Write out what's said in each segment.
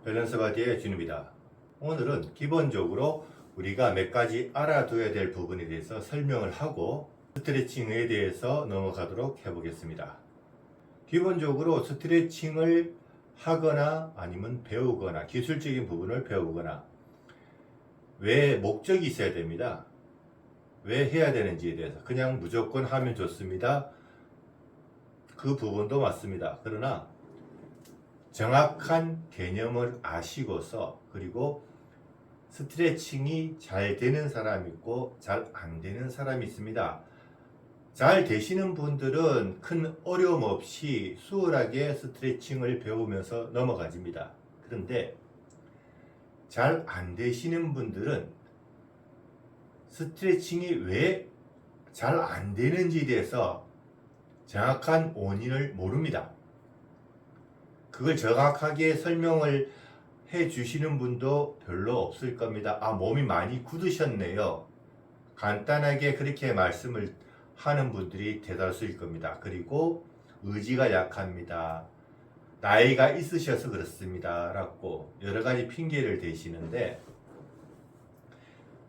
밸런스 바디의 준입니다. 오늘은 기본적으로 우리가 몇 가지 알아둬야 될 부분에 대해서 설명을 하고 스트레칭에 대해서 넘어가도록 해보겠습니다. 기본적으로 스트레칭을 하거나 아니면 배우거나 기술적인 부분을 배우거나 왜 목적이 있어야 됩니다. 왜 해야 되는지에 대해서 그냥 무조건 하면 좋습니다. 그 부분도 맞습니다. 그러나 정확한 개념을 아시고서 그리고 스트레칭이 잘 되는 사람이 있고 잘 안 되는 사람이 있습니다. 잘 되시는 분들은 큰 어려움 없이 수월하게 스트레칭을 배우면서 넘어가집니다. 그런데 잘 안 되시는 분들은 스트레칭이 왜 잘 안 되는지에 대해서 정확한 원인을 모릅니다. 그걸 정확하게 설명을 해 주시는 분도 별로 없을 겁니다. 몸이 많이 굳으셨네요. 간단하게 그렇게 말씀을 하는 분들이 대다수일 겁니다. 그리고 의지가 약합니다. 나이가 있으셔서 그렇습니다. 라고 여러 가지 핑계를 대시는데,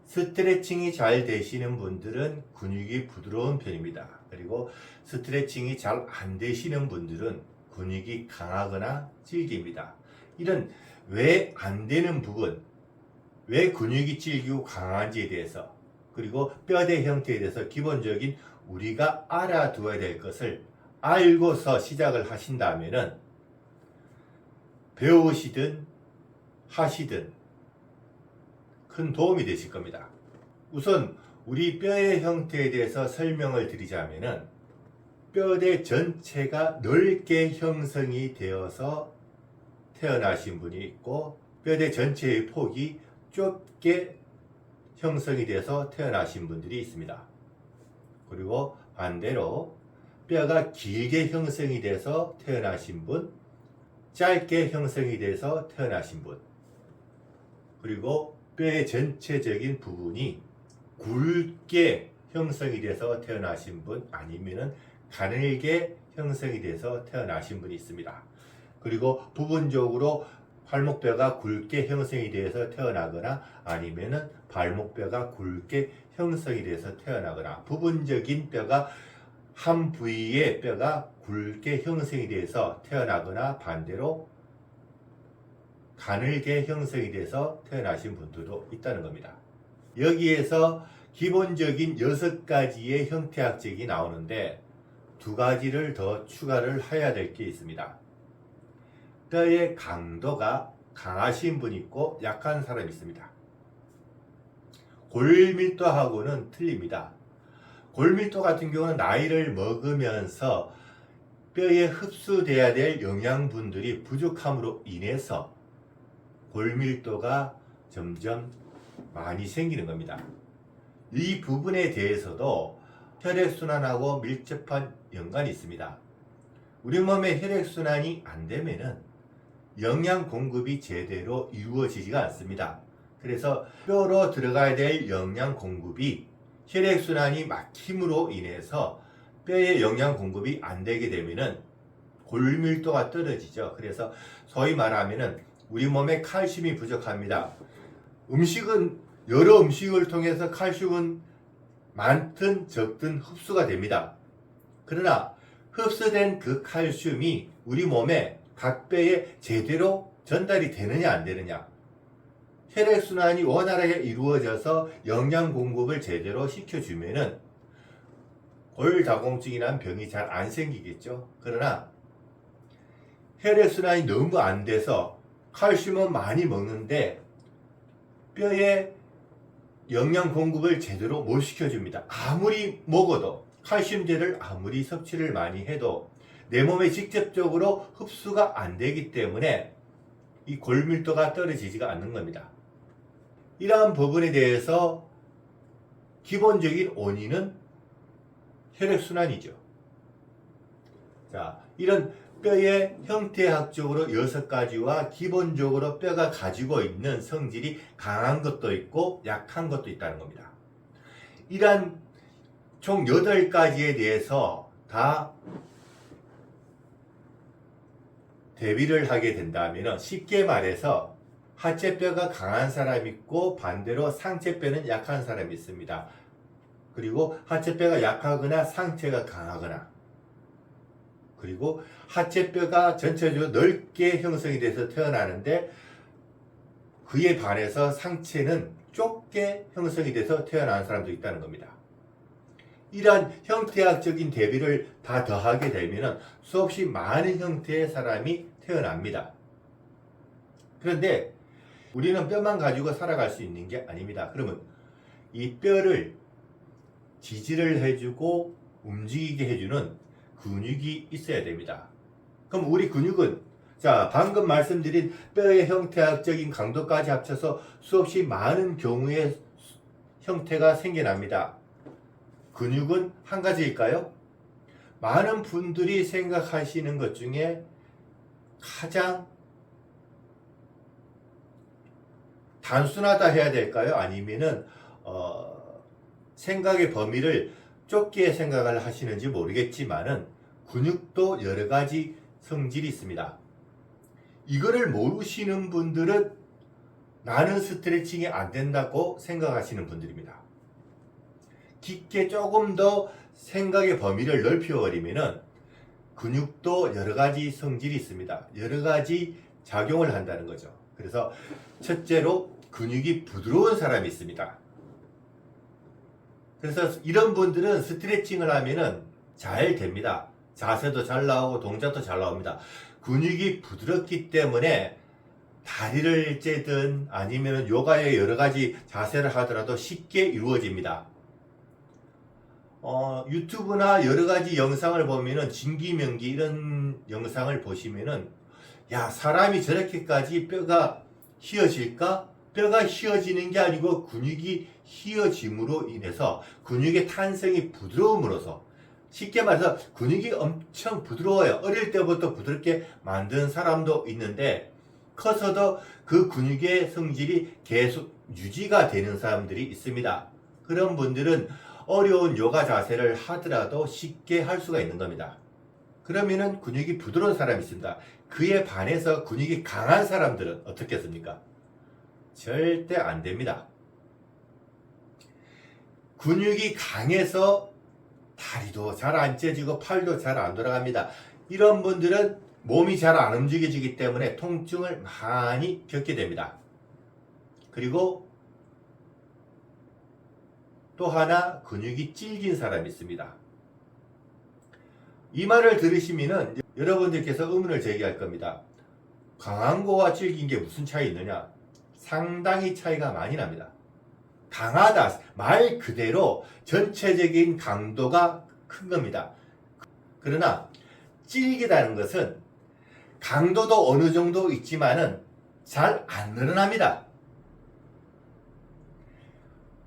스트레칭이 잘 되시는 분들은 근육이 부드러운 편입니다. 그리고 스트레칭이 잘 안 되시는 분들은 근육이 강하거나 질깁니다. 이런 왜 안 되는 부분, 왜 근육이 질기고 강한지에 대해서, 그리고 뼈대 형태에 대해서 기본적인 우리가 알아두어야 될 것을 알고서 시작을 하신다면은 배우시든 하시든 큰 도움이 되실 겁니다. 우선 우리 뼈의 형태에 대해서 설명을 드리자면은 뼈대 전체가 넓게 형성이 되어서 태어나신 분이 있고 뼈대 전체의 폭이 좁게 형성이 돼서 태어나신 분들이 있습니다. 그리고 반대로 뼈가 길게 형성이 돼서 태어나신 분, 짧게 형성이 돼서 태어나신 분, 그리고 뼈의 전체적인 부분이 굵게 형성이 돼서 태어나신 분, 아니면은 가늘게 형성이 돼서 태어나신 분이 있습니다. 그리고 부분적으로 팔목뼈가 굵게 형성이 돼서 태어나거나 아니면은 발목뼈가 굵게 형성이 돼서 태어나거나 부분적인 뼈가 한 부위의 뼈가 굵게 형성이 돼서 태어나거나 반대로 가늘게 형성이 돼서 태어나신 분들도 있다는 겁니다. 여기에서 기본적인 6가지의 형태학적이 나오는데 2가지를 더 추가를 해야 될 게 있습니다. 뼈의 강도가 강하신 분이 있고 약한 사람이 있습니다. 골밀도하고는 틀립니다. 골밀도 같은 경우는 나이를 먹으면서 뼈에 흡수돼야 될 영양분들이 부족함으로 인해서 골밀도가 점점 많이 생기는 겁니다. 이 부분에 대해서도 혈액순환하고 밀접한 연관이 있습니다. 우리 몸의 혈액순환이 안 되면은 영양 공급이 제대로 이루어지지가 않습니다. 그래서 뼈로 들어가야 될 영양 공급이 혈액순환이 막힘으로 인해서 뼈의 영양 공급이 안 되게 되면은 골밀도가 떨어지죠. 그래서 소위 말하면은 우리 몸에 칼슘이 부족합니다. 음식은 여러 음식을 통해서 칼슘은 많든 적든 흡수가 됩니다. 그러나 흡수된 그 칼슘이 우리 몸에 각 뼈에 제대로 전달이 되느냐 안 되느냐, 혈액순환이 원활하게 이루어져서 영양 공급을 제대로 시켜주면은 골다공증이란 병이 잘 안 생기겠죠. 그러나 혈액순환이 너무 안 돼서 칼슘은 많이 먹는데 뼈에 영양 공급을 제대로 못 시켜줍니다. 아무리 먹어도 칼슘제를 아무리 섭취를 많이 해도 내 몸에 직접적으로 흡수가 안 되기 때문에 이 골밀도가 떨어지지가 않는 겁니다. 이러한 부분에 대해서 기본적인 원인은 혈액순환이죠. 자, 이런 뼈의 형태학적으로 6가지와 기본적으로 뼈가 가지고 있는 성질이 강한 것도 있고 약한 것도 있다는 겁니다. 이러한 총 8가지에 대해서 다 대비를 하게 된다면 쉽게 말해서 하체뼈가 강한 사람이 있고 반대로 상체뼈는 약한 사람이 있습니다. 그리고 하체뼈가 약하거나 상체가 강하거나 그리고 하체뼈가 전체적으로 넓게 형성이 돼서 태어나는데 그에 반해서 상체는 좁게 형성이 돼서 태어나는 사람도 있다는 겁니다. 이러한 형태학적인 대비를 다 더하게 되면 수없이 많은 형태의 사람이 태어납니다. 그런데 우리는 뼈만 가지고 살아갈 수 있는 게 아닙니다. 그러면 이 뼈를 지지를 해주고 움직이게 해주는 근육이 있어야 됩니다. 그럼 우리 근육은 자 방금 말씀드린 뼈의 형태학적인 강도까지 합쳐서 수없이 많은 경우의 형태가 생겨납니다. 근육은 한 가지일까요? 많은 분들이 생각하시는 것 중에 가장 단순하다 해야 될까요? 아니면은 생각의 범위를 좁게 생각을 하시는지 모르겠지만은 근육도 여러 가지 성질이 있습니다. 이거를 모르시는 분들은 나는 스트레칭이 안 된다고 생각하시는 분들입니다. 깊게 조금 더 생각의 범위를 넓혀버리면은 근육도 여러 가지 성질이 있습니다. 여러 가지 작용을 한다는 거죠. 그래서 첫째로 근육이 부드러운 사람이 있습니다. 그래서 이런 분들은 스트레칭을 하면은 잘 됩니다. 자세도 잘 나오고 동작도 잘 나옵니다. 근육이 부드럽기 때문에 다리를 째든 아니면 요가의 여러 가지 자세를 하더라도 쉽게 이루어집니다. 유튜브나 여러 가지 영상을 보면은 진기명기 이런 영상을 보시면은 야 사람이 저렇게까지 뼈가 휘어질까? 뼈가 휘어지는 게 아니고 근육이 휘어짐으로 인해서 근육의 탄성이 부드러움으로써 쉽게 말해서 근육이 엄청 부드러워요. 어릴 때부터 부드럽게 만든 사람도 있는데 커서도 그 근육의 성질이 계속 유지가 되는 사람들이 있습니다. 그런 분들은 어려운 요가 자세를 하더라도 쉽게 할 수가 있는 겁니다. 그러면은 근육이 부드러운 사람이 있습니다. 그에 반해서 근육이 강한 사람들은 어떻겠습니까? 절대 안 됩니다. 근육이 강해서 다리도 잘 안 째지고 팔도 잘 안 돌아갑니다. 이런 분들은 몸이 잘 안 움직여지기 때문에 통증을 많이 겪게 됩니다. 그리고 또 하나 근육이 질긴 사람이 있습니다. 이 말을 들으시면은 여러분들께서 의문을 제기할 겁니다. 강한 거와 질긴 게 무슨 차이 있느냐? 상당히 차이가 많이 납니다. 강하다 말 그대로 전체적인 강도가 큰 겁니다. 그러나 질기다는 것은 강도도 어느 정도 있지만은 잘 안 늘어납니다.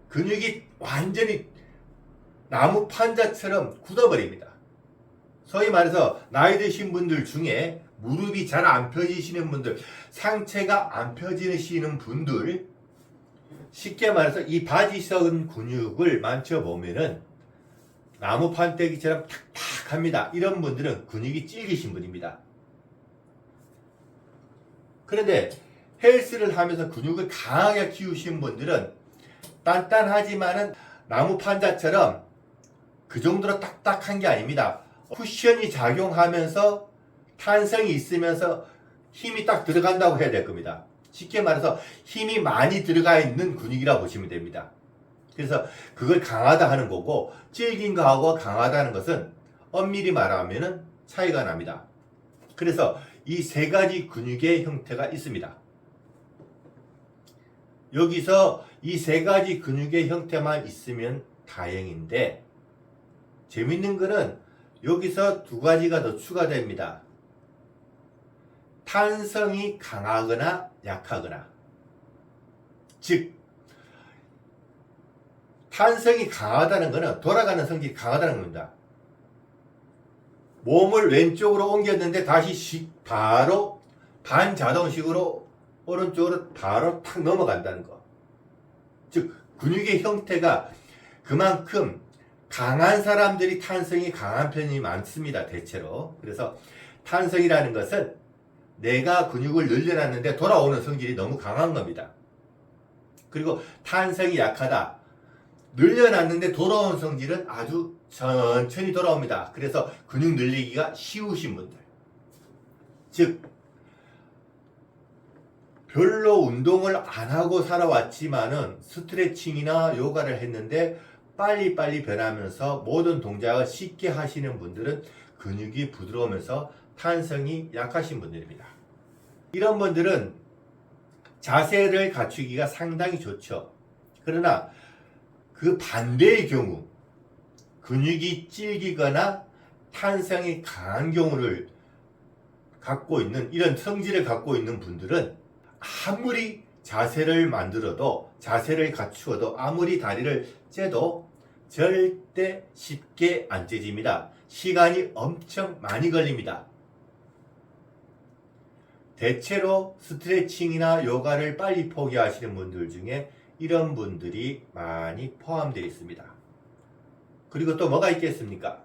근육이 완전히 나무 판자처럼 굳어버립니다. 소위 말해서 나이 드신 분들 중에 무릎이 잘 안 펴지시는 분들, 상체가 안 펴지시는 분들, 쉽게 말해서 이 바지선 근육을 만져보면은 나무 판때기처럼 탁탁합니다. 이런 분들은 근육이 질기신 분입니다. 그런데 헬스를 하면서 근육을 강하게 키우신 분들은 단단하지만은 나무 판자처럼 그 정도로 딱딱한 게 아닙니다. 쿠션이 작용하면서 탄성이 있으면서 힘이 딱 들어간다고 해야 될 겁니다. 쉽게 말해서 힘이 많이 들어가 있는 근육이라 보시면 됩니다. 그래서 그걸 강하다 하는 거고 질긴 거하고 강하다는 것은 엄밀히 말하면 차이가 납니다. 그래서 이 세 가지 근육의 형태가 있습니다. 여기서 이 세 가지 근육의 형태만 있으면 다행인데 재밌는 거는 여기서 두 가지가 더 추가됩니다. 탄성이 강하거나 약하거나, 즉 탄성이 강하다는 것은 돌아가는 성질이 강하다는 겁니다. 몸을 왼쪽으로 옮겼는데 다시 바로 반자동식으로 오른쪽으로 바로 탁 넘어간다는 거. 즉 근육의 형태가 그만큼 강한 사람들이 탄성이 강한 편이 많습니다. 대체로. 그래서 탄성이라는 것은 내가 근육을 늘려놨는데 돌아오는 성질이 너무 강한 겁니다. 그리고 탄성이 약하다. 늘려놨는데 돌아오는 성질은 아주 천천히 돌아옵니다. 그래서 근육 늘리기가 쉬우신 분들. 즉, 별로 운동을 안 하고 살아왔지만은 스트레칭이나 요가를 했는데 빨리빨리 변하면서 모든 동작을 쉽게 하시는 분들은 근육이 부드러우면서 탄성이 약하신 분들입니다. 이런 분들은 자세를 갖추기가 상당히 좋죠. 그러나 그 반대의 경우 근육이 질기거나 탄성이 강한 경우를 갖고 있는 이런 성질을 갖고 있는 분들은 아무리 자세를 만들어도 자세를 갖추어도 아무리 다리를 째도 절대 쉽게 안 째집니다. 시간이 엄청 많이 걸립니다. 대체로 스트레칭이나 요가를 빨리 포기하시는 분들 중에 이런 분들이 많이 포함되어 있습니다. 그리고 또 뭐가 있겠습니까?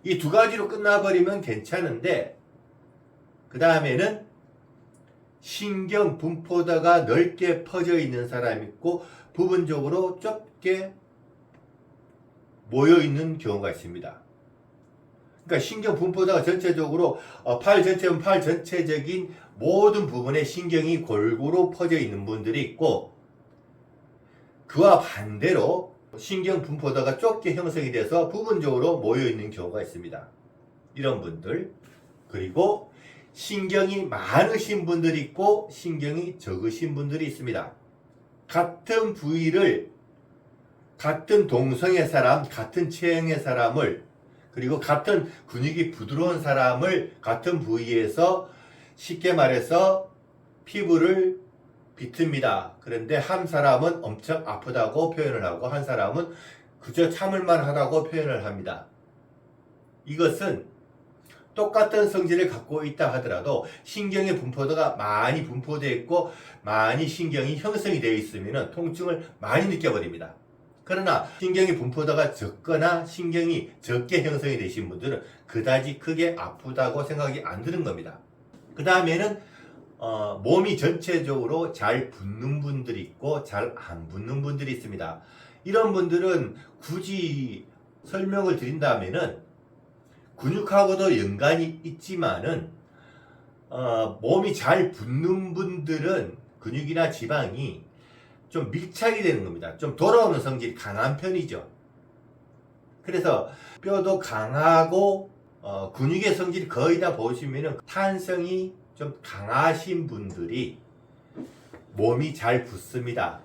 이 두 가지로 끝나버리면 괜찮은데 그 다음에는 신경 분포도가 넓게 퍼져 있는 사람이 있고 부분적으로 좁게 모여 있는 경우가 있습니다. 그러니까 신경 분포도가 전체적으로 팔 전체는 팔 전체적인 모든 부분에 신경이 골고루 퍼져 있는 분들이 있고 그와 반대로 신경 분포도가 좁게 형성이 돼서 부분적으로 모여 있는 경우가 있습니다. 이런 분들. 그리고 신경이 많으신 분들이 있고 신경이 적으신 분들이 있습니다. 같은 부위를 같은 동성의 사람, 같은 체형의 사람을 그리고 같은 근육이 부드러운 사람을 같은 부위에서 쉽게 말해서 피부를 비틉니다. 그런데 한 사람은 엄청 아프다고 표현을 하고 한 사람은 그저 참을만 하다고 표현을 합니다. 이것은 똑같은 성질을 갖고 있다 하더라도 신경의 분포도가 많이 분포되어 있고 많이 신경이 형성이 되어 있으면 통증을 많이 느껴버립니다. 그러나 신경의 분포도가 적거나 신경이 적게 형성이 되신 분들은 그다지 크게 아프다고 생각이 안 드는 겁니다. 그 다음에는 몸이 전체적으로 잘 붙는 분들이 있고 잘 안 붙는 분들이 있습니다. 이런 분들은 굳이 설명을 드린다면은 근육하고도 연관이 있지만은 몸이 잘 붙는 분들은 근육이나 지방이 좀 밀착이 되는 겁니다. 좀 돌아오는 성질이 강한 편이죠. 그래서 뼈도 강하고 근육의 성질이 거의 다 보시면은 탄성이 좀 강하신 분들이 몸이 잘 붙습니다.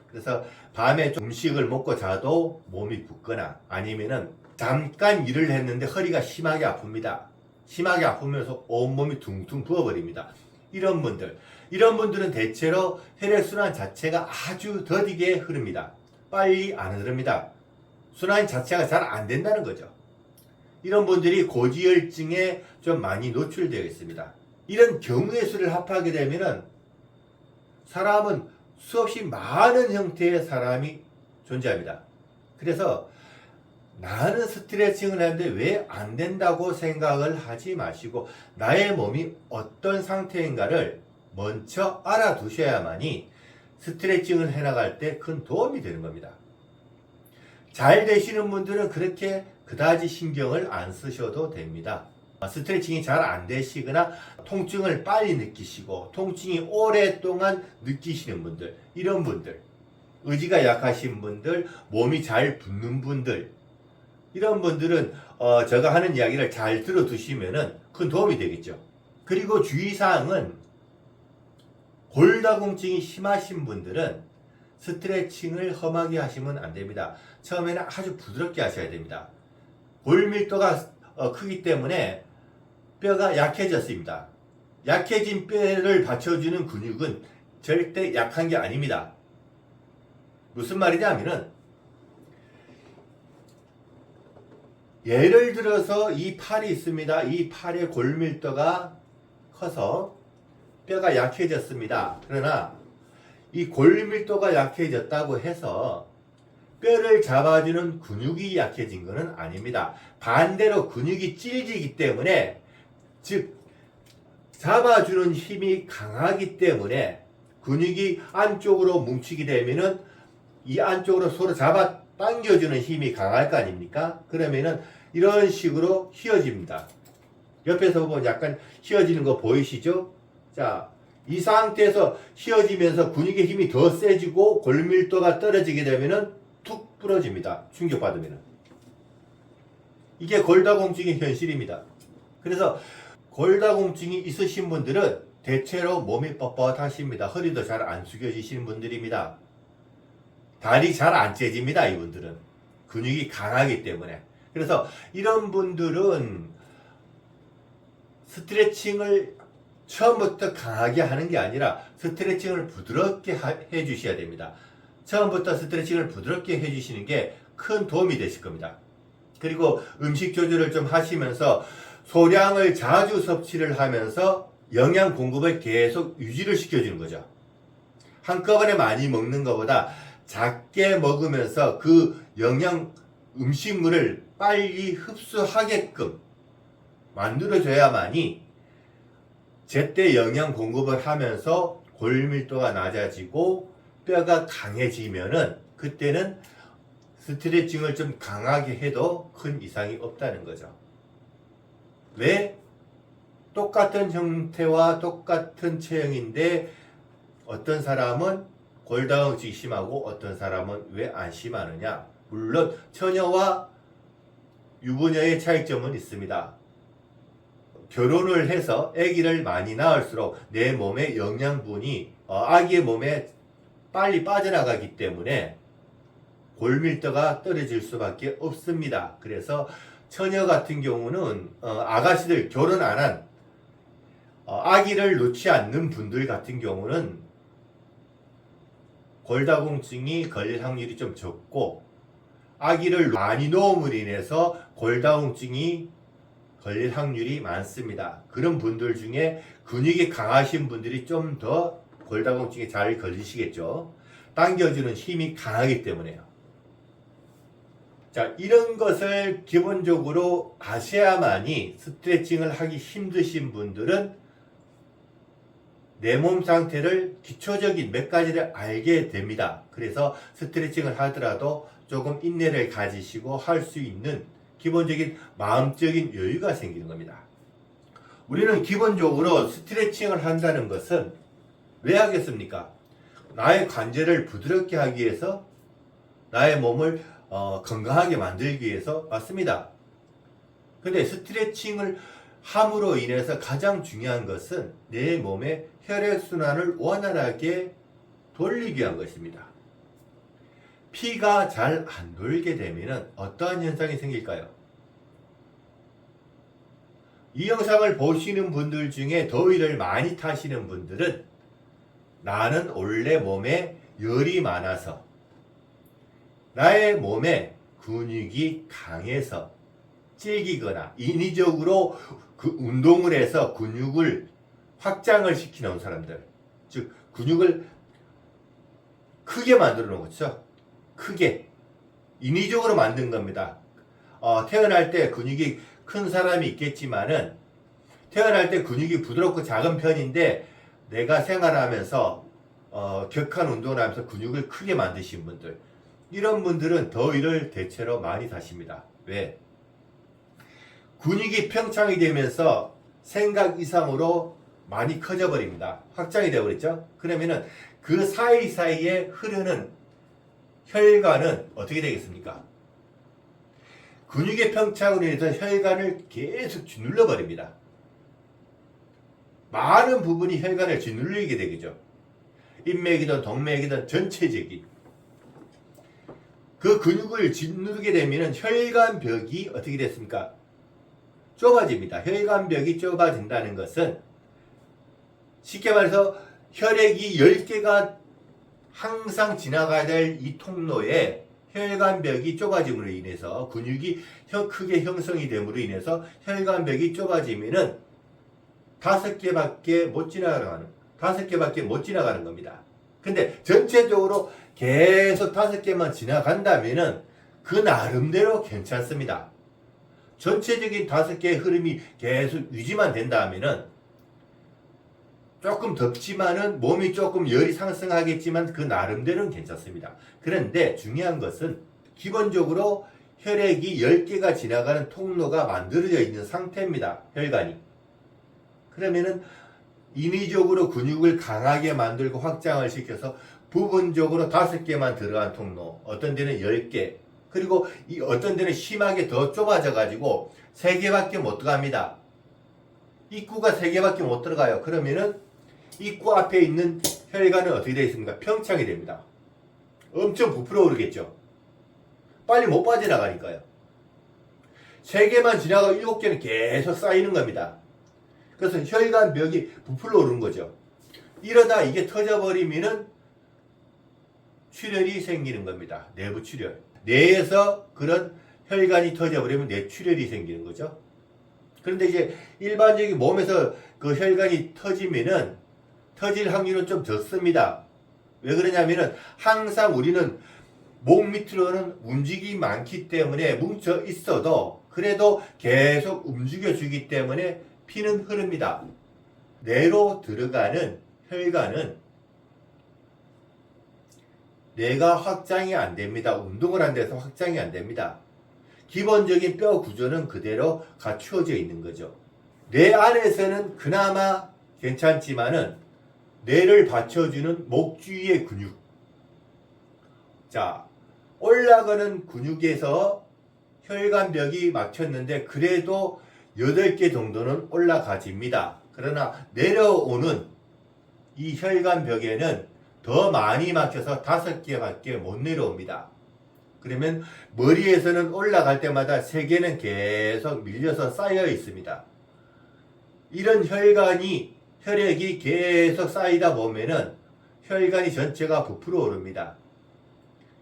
그래서 밤에 좀 음식을 먹고 자도 몸이 붓거나 아니면은 잠깐 일을 했는데 허리가 심하게 아픕니다. 심하게 아프면서 온몸이 둥둥 부어버립니다. 이런 분들은 대체로 혈액순환 자체가 아주 더디게 흐릅니다. 빨리 안 흐릅니다. 순환 자체가 잘 안 된다는 거죠. 이런 분들이 고지혈증에 좀 많이 노출되어 있습니다. 이런 경우의 수를 합하게 되면은 사람은 수없이 많은 형태의 사람이 존재합니다. 그래서 나는 스트레칭을 하는데 왜 안 된다고 생각을 하지 마시고 나의 몸이 어떤 상태인가를 먼저 알아두셔야만이 스트레칭을 해나갈 때 큰 도움이 되는 겁니다. 잘 되시는 분들은 그렇게 그다지 신경을 안 쓰셔도 됩니다. 스트레칭이 잘 안 되시거나 통증을 빨리 느끼시고 통증이 오랫동안 느끼시는 분들, 이런 분들, 의지가 약하신 분들, 몸이 잘 붙는 분들, 이런 분들은 제가 하는 이야기를 잘 들어두시면 큰 도움이 되겠죠. 그리고 주의사항은 골다공증이 심하신 분들은 스트레칭을 험하게 하시면 안 됩니다. 처음에는 아주 부드럽게 하셔야 됩니다. 골밀도가 크기 때문에 뼈가 약해졌습니다. 약해진 뼈를 받쳐주는 근육은 절대 약한 게 아닙니다. 무슨 말이냐면은 예를 들어서 이 팔이 있습니다. 이 팔의 골밀도가 커서 뼈가 약해졌습니다. 그러나 이 골밀도가 약해졌다고 해서 뼈를 잡아주는 근육이 약해진 것은 아닙니다. 반대로 근육이 찔기기 때문에, 즉 잡아주는 힘이 강하기 때문에 근육이 안쪽으로 뭉치게 되면은 이 안쪽으로 서로 잡아 당겨주는 힘이 강할 거 아닙니까? 그러면은 이런 식으로 휘어집니다. 옆에서 보면 약간 휘어지는 거 보이시죠? 자, 이 상태에서 휘어지면서 근육의 힘이 더 세지고 골밀도가 떨어지게 되면은 툭 부러집니다. 충격받으면은. 이게 골다공증의 현실입니다. 그래서 골다공증이 있으신 분들은 대체로 몸이 뻣뻣하십니다. 허리도 잘 안 숙여지시는 분들입니다. 다리 잘 안 째집니다. 이분들은 근육이 강하기 때문에. 그래서 이런 분들은 스트레칭을 처음부터 강하게 하는 게 아니라 스트레칭을 부드럽게 해 주셔야 됩니다. 처음부터 스트레칭을 부드럽게 해 주시는 게 큰 도움이 되실 겁니다. 그리고 음식 조절을 좀 하시면서 소량을 자주 섭취를 하면서 영양 공급을 계속 유지를 시켜주는 거죠. 한꺼번에 많이 먹는 것보다 작게 먹으면서 그 영양 음식물을 빨리 흡수하게끔 만들어줘야만이 제때 영양 공급을 하면서 골밀도가 낮아지고 뼈가 강해지면은 그때는 스트레칭을 좀 강하게 해도 큰 이상이 없다는 거죠. 왜? 똑같은 형태와 똑같은 체형인데 어떤 사람은 골다공증이 심하고 어떤 사람은 왜 안 심하느냐? 물론 처녀와 유부녀의 차이점은 있습니다. 결혼을 해서 아기를 많이 낳을수록 내 몸의 영양분이 아기의 몸에 빨리 빠져나가기 때문에 골밀도가 떨어질 수밖에 없습니다. 그래서 처녀 같은 경우는 아가씨들 결혼 안 한 아기를 놓지 않는 분들 같은 경우는 골다공증이 걸릴 확률이 좀 적고 아기를 많이 놓음으로 인해서 골다공증이 걸릴 확률이 많습니다. 그런 분들 중에 근육이 강하신 분들이 좀 더 골다공증에 잘 걸리시겠죠. 당겨주는 힘이 강하기 때문에요. 자, 이런 것을 기본적으로 아셔야만이 스트레칭을 하기 힘드신 분들은 내 몸 상태를 기초적인 몇 가지를 알게 됩니다. 그래서 스트레칭을 하더라도 조금 인내를 가지시고 할 수 있는 기본적인 마음적인 여유가 생기는 겁니다. 우리는 기본적으로 스트레칭을 한다는 것은 왜 하겠습니까? 나의 관절을 부드럽게 하기 위해서, 나의 몸을 건강하게 만들기 위해서 맞습니다. 근데 스트레칭을 함으로 인해서 가장 중요한 것은 내 몸의 혈액순환을 원활하게 돌리기 위한 것입니다. 피가 잘 안 돌게 되면 어떠한 현상이 생길까요? 이 영상을 보시는 분들 중에 더위를 많이 타시는 분들은 나는 원래 몸에 열이 많아서 나의 몸에 근육이 강해서 찔기거나 인위적으로 그 운동을 해서 근육을 확장을 시키는 사람들, 즉 근육을 크게 만들어 놓은 거죠. 크게 인위적으로 만든 겁니다. 태어날 때 근육이 큰 사람이 있겠지만은 태어날 때 근육이 부드럽고 작은 편인데 내가 생활하면서 격한 운동을 하면서 근육을 크게 만드신 분들, 이런 분들은 더위를 대체로 많이 타십니다. 왜? 근육이 평창이 되면서 생각 이상으로 많이 커져 버립니다. 확장이 되어 버렸죠. 그러면은 그 사이사이에 흐르는 혈관은 어떻게 되겠습니까? 근육의 평창으로 인해서 혈관을 계속 짓눌러 버립니다. 많은 부분이 혈관을 짓눌리게 되겠죠. 인맥이든 동맥이든 전체적인 그 근육을 짓누르게 되면 혈관벽이 어떻게 됐습니까? 좁아집니다. 혈관벽이 좁아진다는 것은 쉽게 말해서 혈액이 10개가 항상 지나가야 될 이 통로에 혈관벽이 좁아짐으로 인해서 근육이 크게 형성이 됨으로 인해서 혈관벽이 좁아지면은 5개밖에 못 지나가는 겁니다. 근데 전체적으로 계속 5개만 지나간다면은 그 나름대로 괜찮습니다. 전체적인 5개의 흐름이 계속 유지만 된다면은 조금 덥지만은 몸이 조금 열이 상승하겠지만 그 나름대로는 괜찮습니다. 그런데 중요한 것은 기본적으로 혈액이 10개가 지나가는 통로가 만들어져 있는 상태입니다. 혈관이. 그러면은 인위적으로 근육을 강하게 만들고 확장을 시켜서 부분적으로 5개만 들어간 통로, 어떤 데는 10개, 그리고 어떤 데는 심하게 더 좁아져 가지고 3개밖에 못 들어갑니다. 입구가 3개밖에 못 들어가요. 그러면은 입구 앞에 있는 혈관은 어떻게 되어 있습니까? 평창이 됩니다. 엄청 부풀어 오르겠죠. 빨리 못 빠져나가니까요. 3개만 지나가고 7개는 계속 쌓이는 겁니다. 그래서 혈관벽이 부풀어 오르는 거죠. 이러다 이게 터져버리면은 출혈이 생기는 겁니다. 내부 출혈. 뇌에서 그런 혈관이 터져버리면 뇌출혈이 생기는 거죠. 그런데 이제 일반적인 몸에서 그 혈관이 터지면은 터질 확률은 좀 적습니다. 왜 그러냐면은 항상 우리는 목 밑으로는 움직임이 많기 때문에 뭉쳐 있어도 그래도 계속 움직여 주기 때문에 피는 흐릅니다. 뇌로 들어가는 혈관은 뇌가 확장이 안 됩니다. 운동을 안 돼서 확장이 안 됩니다. 기본적인 뼈 구조는 그대로 갖추어져 있는 거죠. 뇌 안에서는 그나마 괜찮지만은 뇌를 받쳐주는 목 주위의 근육. 자, 올라가는 근육에서 혈관벽이 막혔는데 그래도 8개 정도는 올라가집니다. 그러나 내려오는 이 혈관벽에는 더 많이 막혀서 5개밖에 못 내려옵니다. 그러면 머리에서는 올라갈 때마다 3개는 계속 밀려서 쌓여 있습니다. 이런 혈액이 계속 쌓이다 보면은 혈관이 전체가 부풀어 오릅니다.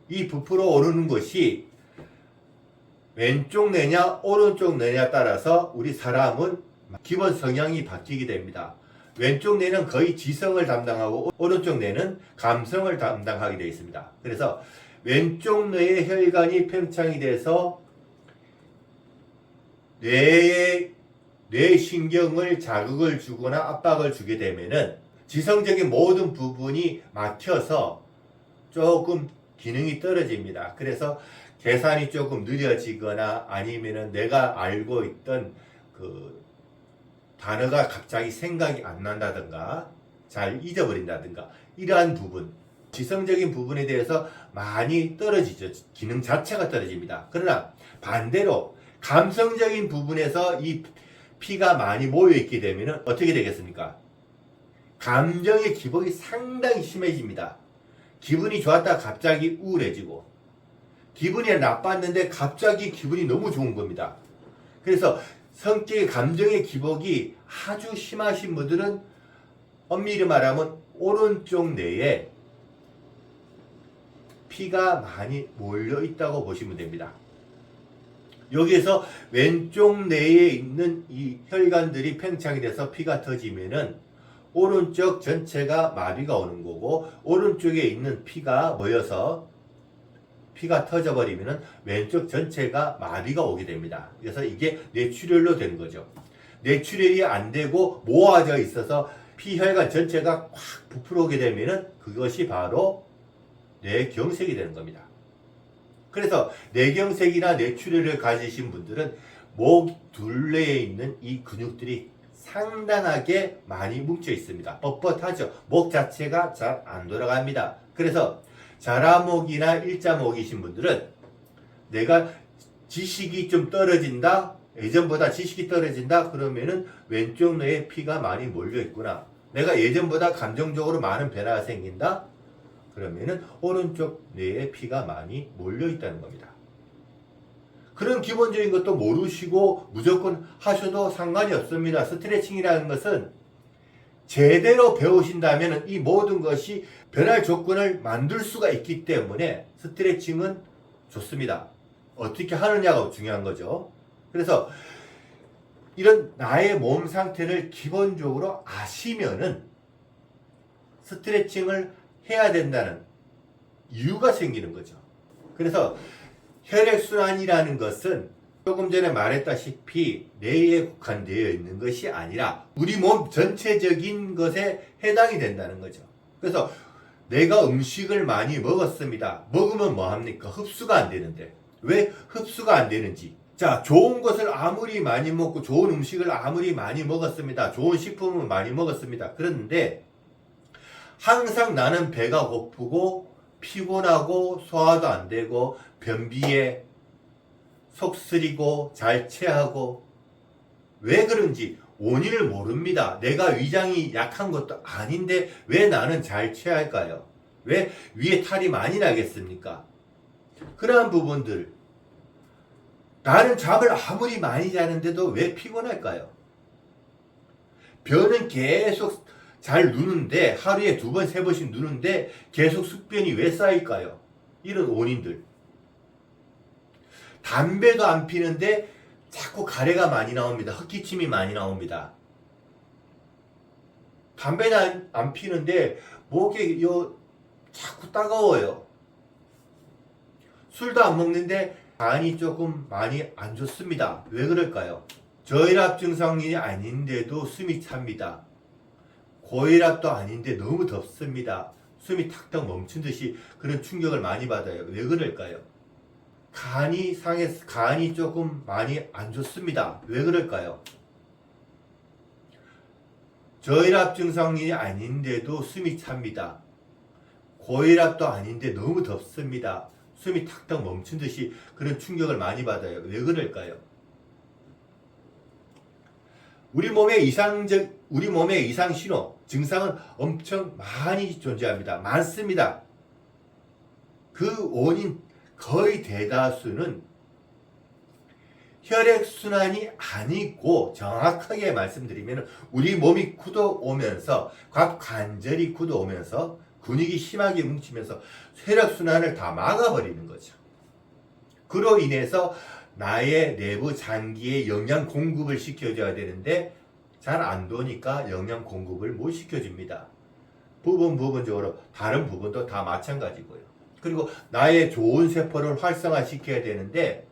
이 부풀어 오르는 것이 왼쪽 뇌냐 오른쪽 뇌냐 따라서 우리 사람은 기본 성향이 바뀌게 됩니다. 왼쪽 뇌는 거의 지성을 담당하고 오른쪽 뇌는 감성을 담당하게 되어 있습니다. 그래서 왼쪽 뇌의 혈관이 팽창이 돼서 뇌신경을 자극을 주거나 압박을 주게 되면은 지성적인 모든 부분이 막혀서 조금 기능이 떨어집니다. 그래서 계산이 조금 느려지거나 아니면은 내가 알고 있던 그 단어가 갑자기 생각이 안 난다든가 잘 잊어버린다든가 이러한 부분, 지성적인 부분에 대해서 많이 떨어지죠. 기능 자체가 떨어집니다. 그러나 반대로 감성적인 부분에서 이 피가 많이 모여있게 되면 어떻게 되겠습니까? 감정의 기복이 상당히 심해집니다. 기분이 좋았다가 갑자기 우울해지고 기분이 나빴는데 갑자기 기분이 너무 좋은 겁니다. 그래서 성격의 감정의 기복이 아주 심하신 분들은 엄밀히 말하면 오른쪽 뇌에 피가 많이 몰려 있다고 보시면 됩니다. 여기에서 왼쪽 뇌에 있는 이 혈관들이 팽창이 돼서 피가 터지면은 오른쪽 전체가 마비가 오는 거고 오른쪽에 있는 피가 모여서 피가 터져버리면은 왼쪽 전체가 마비가 오게 됩니다. 그래서 이게 뇌출혈로 되는 거죠. 뇌출혈이 안 되고 모아져 있어서 피혈관 전체가 확 부풀어 오게 되면은 그것이 바로 뇌경색이 되는 겁니다. 그래서 뇌경색이나 뇌출혈을 가지신 분들은 목 둘레에 있는 이 근육들이 상당하게 많이 뭉쳐 있습니다. 뻣뻣하죠. 목 자체가 잘 안 돌아갑니다. 그래서 자라목이나 일자목이신 분들은 내가 지식이 좀 떨어진다, 예전보다 지식이 떨어진다 그러면은 왼쪽 뇌에 피가 많이 몰려 있구나. 내가 예전보다 감정적으로 많은 변화가 생긴다 그러면은 오른쪽 뇌에 피가 많이 몰려 있다는 겁니다. 그런 기본적인 것도 모르시고 무조건 하셔도 상관이 없습니다. 스트레칭이라는 것은 제대로 배우신다면 이 모든 것이 변할 조건을 만들 수가 있기 때문에 스트레칭은 좋습니다. 어떻게 하느냐가 중요한 거죠. 그래서 이런 나의 몸 상태를 기본적으로 아시면은 스트레칭을 해야 된다는 이유가 생기는 거죠. 그래서 혈액순환이라는 것은 조금 전에 말했다시피 뇌에 국한되어 있는 것이 아니라 우리 몸 전체적인 것에 해당이 된다는 거죠. 그래서 내가 음식을 많이 먹었습니다. 먹으면 뭐합니까? 흡수가 안 되는데. 왜 흡수가 안 되는지. 자, 좋은 것을 아무리 많이 먹고 좋은 음식을 아무리 많이 먹었습니다. 좋은 식품을 많이 먹었습니다. 그런데 항상 나는 배가 고프고 피곤하고 소화도 안 되고 변비에 속 쓰리고 잘 체하고 왜 그런지 원인을 모릅니다. 내가 위장이 약한 것도 아닌데 왜 나는 잘 체할까요? 왜 위에 탈이 많이 나겠습니까? 그러한 부분들, 나는 잠을 아무리 많이 자는데도 왜 피곤할까요? 변은 계속 잘 누는데 하루에 2번, 3번씩 누는데 계속 숙변이 왜 쌓일까요? 이런 원인들. 담배도 안 피는데 자꾸 가래가 많이 나옵니다. 헛기침이 많이 나옵니다. 담배는 안 피는데 목이 자꾸 따가워요. 술도 안 먹는데 간이 조금 많이 안 좋습니다. 왜 그럴까요? 저혈압 증상이 아닌데도 숨이 찹니다. 고혈압도 아닌데 너무 덥습니다. 숨이 탁탁 멈춘 듯이 그런 충격을 많이 받아요. 왜 그럴까요? 간이 상해서 간이 조금 많이 안 좋습니다. 왜 그럴까요? 저혈압 증상이 아닌데도 숨이 찹니다. 고혈압도 아닌데 너무 덥습니다. 숨이 탁탁 멈춘 듯이 그런 충격을 많이 받아요. 왜 그럴까요? 우리 몸의 이상 신호, 증상은 엄청 많이 존재합니다. 많습니다. 그 원인 거의 대다수는 혈액순환이 아니고, 정확하게 말씀드리면 우리 몸이 굳어오면서, 각 관절이 굳어오면서 근육이 심하게 뭉치면서 혈액순환을 다 막아버리는 거죠. 그로 인해서 나의 내부 장기에 영양 공급을 시켜줘야 되는데 잘 안 되니까 영양 공급을 못 시켜줍니다. 부분적으로 다른 부분도 다 마찬가지고요. 그리고 나의 좋은 세포를 활성화시켜야 되는데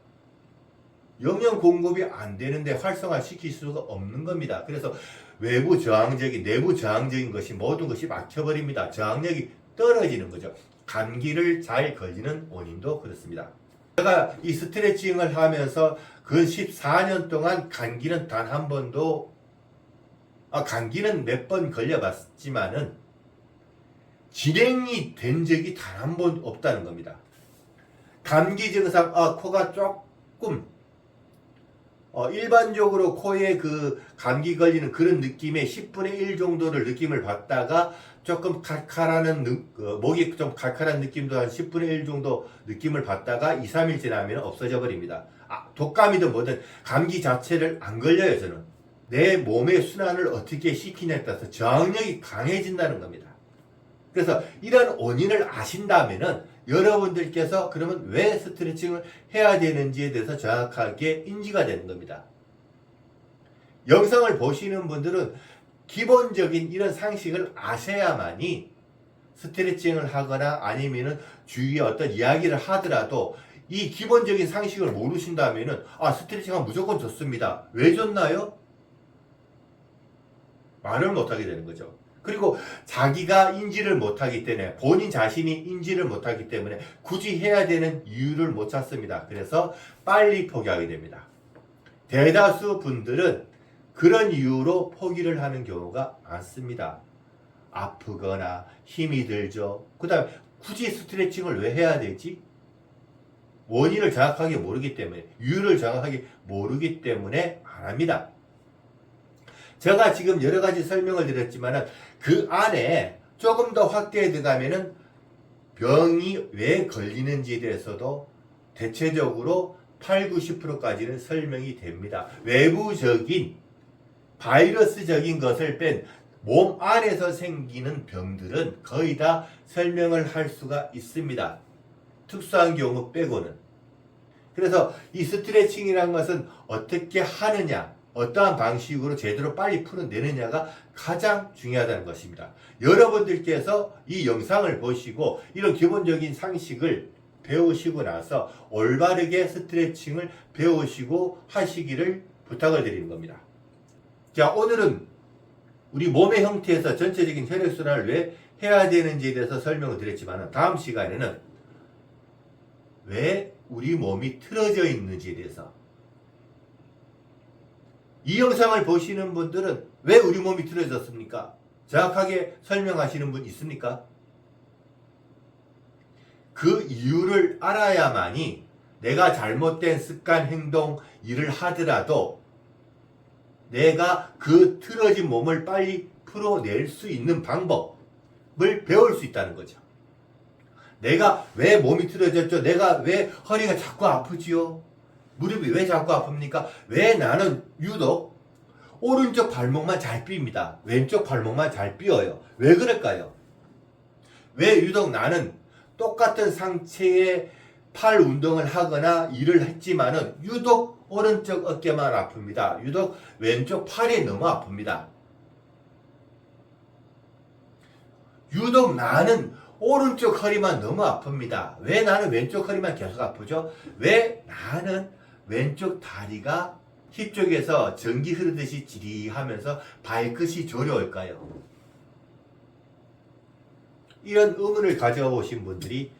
영양 공급이 안 되는데 활성화시킬 수가 없는 겁니다. 그래서 외부 저항적인, 내부 저항적인 것이 모든 것이 막혀버립니다. 저항력이 떨어지는 거죠. 감기를 잘 걸리는 원인도 그렇습니다. 제가 이 스트레칭을 하면서 그 14년 동안 감기는 단 한 번도, 감기는 몇 번 걸려봤지만은 진행이 된 적이 단 한 번 없다는 겁니다. 감기 증상, 코가 조금, 일반적으로 코에 그 감기 걸리는 그런 느낌의 10분의 1 정도를 느낌을 받다가 조금 칼칼하는, 목이 좀 칼칼한 느낌도 한 10분의 1 정도 느낌을 받다가 2, 3일 지나면 없어져 버립니다. 독감이든 뭐든 감기 자체를 안 걸려요, 저는. 내 몸의 순환을 어떻게 시키냐에 따라서 저항력이 강해진다는 겁니다. 그래서 이런 원인을 아신다면은 여러분들께서 그러면 왜 스트레칭을 해야 되는지에 대해서 정확하게 인지가 되는 겁니다. 영상을 보시는 분들은 기본적인 이런 상식을 아셔야만이 스트레칭을 하거나 아니면은 주위에 어떤 이야기를 하더라도 이 기본적인 상식을 모르신다면은 스트레칭하면 무조건 좋습니다. 왜 좋나요? 말을 못하게 되는 거죠. 그리고 자기가 인지를 못하기 때문에, 본인 자신이 인지를 못하기 때문에 굳이 해야 되는 이유를 못 찾습니다. 그래서 빨리 포기하게 됩니다. 대다수 분들은 그런 이유로 포기를 하는 경우가 많습니다. 아프거나 힘이 들죠. 그 다음에 굳이 스트레칭을 왜 해야 되지? 원인을 정확하게 모르기 때문에, 이유를 정확하게 모르기 때문에 안 합니다. 제가 지금 여러 가지 설명을 드렸지만 그 안에 조금 더 확대해 들어가면은 병이 왜 걸리는지에 대해서도 대체적으로 8, 90%까지는 설명이 됩니다. 외부적인 바이러스적인 것을 뺀 몸 안에서 생기는 병들은 거의 다 설명을 할 수가 있습니다. 특수한 경우 빼고는. 그래서 이 스트레칭이라는 것은 어떻게 하느냐, 어떠한 방식으로 제대로 빨리 풀어내느냐가 가장 중요하다는 것입니다. 여러분들께서 이 영상을 보시고 이런 기본적인 상식을 배우시고 나서 올바르게 스트레칭을 배우시고 하시기를 부탁을 드리는 겁니다. 자, 오늘은 우리 몸의 형태에서 전체적인 혈액순환을 왜 해야 되는지에 대해서 설명을 드렸지만 다음 시간에는 왜 우리 몸이 틀어져 있는지에 대해서, 이 영상을 보시는 분들은 왜 우리 몸이 틀어졌습니까? 정확하게 설명하시는 분 있습니까? 그 이유를 알아야만이 내가 잘못된 습관, 행동, 일을 하더라도 내가 그 틀어진 몸을 빨리 풀어낼 수 있는 방법을 배울 수 있다는 거죠. 내가 왜 몸이 틀어졌죠? 내가 왜 허리가 자꾸 아프지요? 무릎이 왜 자꾸 아픕니까? 왜 나는 유독 오른쪽 발목만 잘 삄니다. 왼쪽 발목만 잘 삐어요. 왜 그럴까요? 왜 유독 나는 똑같은 상체의 팔 운동을 하거나 일을 했지만은 유독 오른쪽 어깨만 아픕니다. 유독 왼쪽 팔이 너무 아픕니다. 유독 나는 오른쪽 허리만 너무 아픕니다. 왜 나는 왼쪽 허리만 계속 아프죠? 왜 나는 왼쪽 다리가 힙 쪽에서 전기 흐르듯이 지리하면서 발끝이 저려올까요? 이런 의문을 가져오신 분들이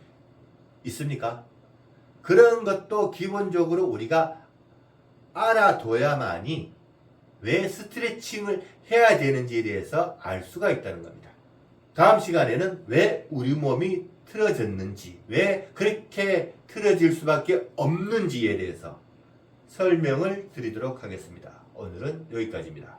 있습니까? 그런 것도 기본적으로 우리가 알아둬야만이 왜 스트레칭을 해야 되는지에 대해서 알 수가 있다는 겁니다. 다음 시간에는 왜 우리 몸이 틀어졌는지, 왜 그렇게 틀어질 수밖에 없는지에 대해서 설명을 드리도록 하겠습니다. 오늘은 여기까지입니다.